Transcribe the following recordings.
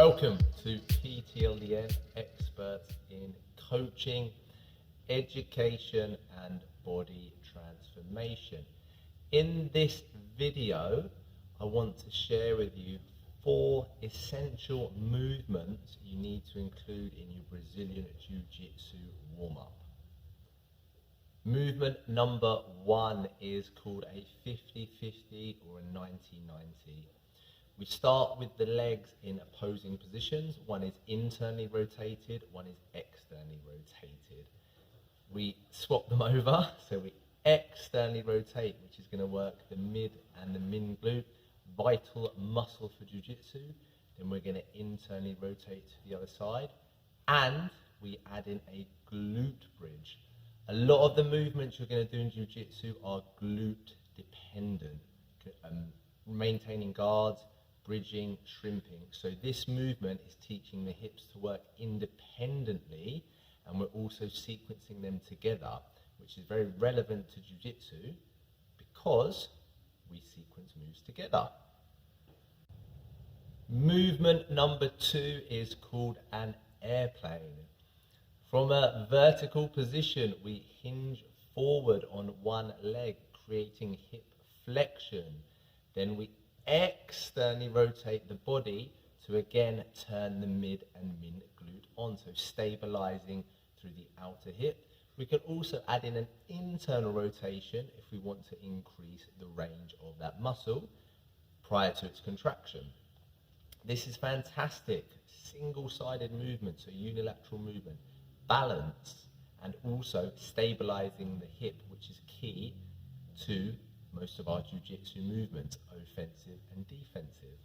Welcome to PTLDN, experts in coaching, education and body transformation. In this video, I want to share with you 4 essential movements you need to include in your Brazilian Jiu-Jitsu warm-up. Movement number 1 is called a 50-50 or a 90-90. We start with the legs in opposing positions. One is internally rotated, one is externally rotated. We swap them over, so we externally rotate, which is going to work the mid and the min glute, vital muscle for jiu-jitsu. Then we're going to internally rotate to the other side, and we add in a glute bridge. A lot of the movements you're going to do in jiu-jitsu are glute dependent, maintaining guards, bridging, shrimping. So this movement is teaching the hips to work independently, and we're also sequencing them together, which is very relevant to jiu-jitsu because we sequence moves together. Movement number 2 is called an airplane. From a vertical position, we hinge forward on one leg, creating hip flexion. Then we externally rotate the body to again turn the mid and min glute on, so stabilizing through the outer hip. We can also add in an internal rotation if we want to increase the range of that muscle prior to its contraction. This is fantastic, single-sided movement, so unilateral movement, balance, and also stabilizing the hip, which is key to most of our jiu-jitsu movements, offensive and defensive.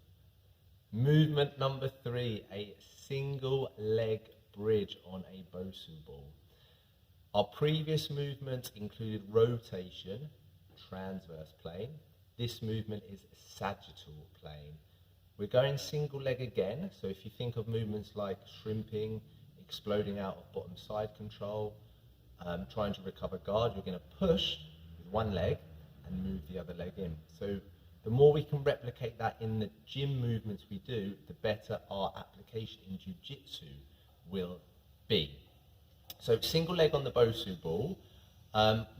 Movement number 3, a single leg bridge on a Bosu ball. Our previous movements included rotation, transverse plane. This movement is sagittal plane. We're going single leg again, so if you think of movements like shrimping, exploding out of bottom side control, trying to recover guard, you're going to push with one leg and move the other leg in. So the more we can replicate that in the gym movements we do, the better our application in jiu-jitsu will be. So single leg on the Bosu ball.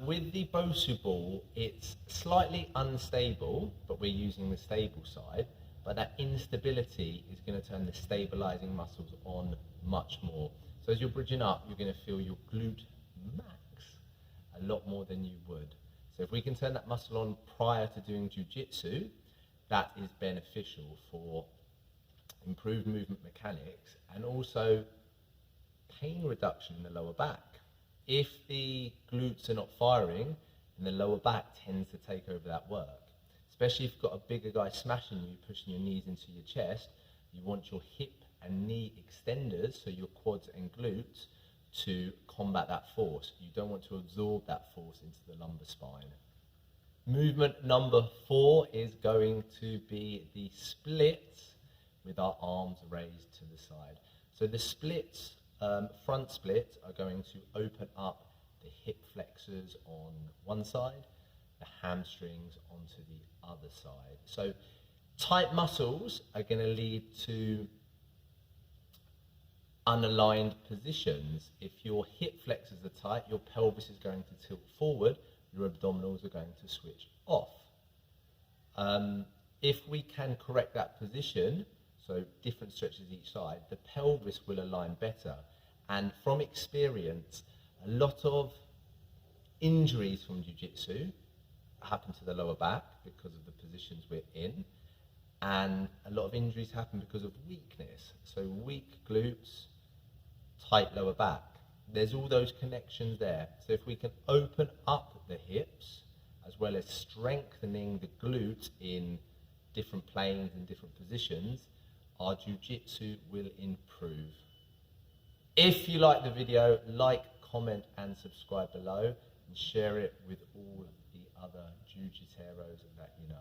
With the Bosu ball, it's slightly unstable, but we're using the stable side. But that instability is going to turn the stabilizing muscles on much more. So as you're bridging up, you're going to feel your glute max a lot more than you would. So if we can turn that muscle on prior to doing jiu-jitsu, that is beneficial for improved movement mechanics and also pain reduction in the lower back. If the glutes are not firing, then the lower back tends to take over that work. Especially if you've got a bigger guy smashing you, pushing your knees into your chest, you want your hip and knee extenders, so your quads and glutes, to combat that force. You don't want to absorb that force into the lumbar spine. Movement number 4 is going to be the splits with our arms raised to the side. So the splits, front splits, are going to open up the hip flexors on one side, the hamstrings onto the other side. So tight muscles are going to lead to unaligned positions. If your hip flexors are tight, your pelvis is going to tilt forward, your abdominals are going to switch off. If we can correct that position, so different stretches each side, the pelvis will align better. And from experience, a lot of injuries from jiu-jitsu happen to the lower back because of the positions we're in, and a lot of injuries happen because of weakness. So weak glutes, tight lower back. There's all those connections there. So if we can open up the hips as well as strengthening the glutes in different planes and different positions, our jiu-jitsu will improve. If you like the video, like, comment and subscribe below, and share it with all the other jiu-jiteros that you know.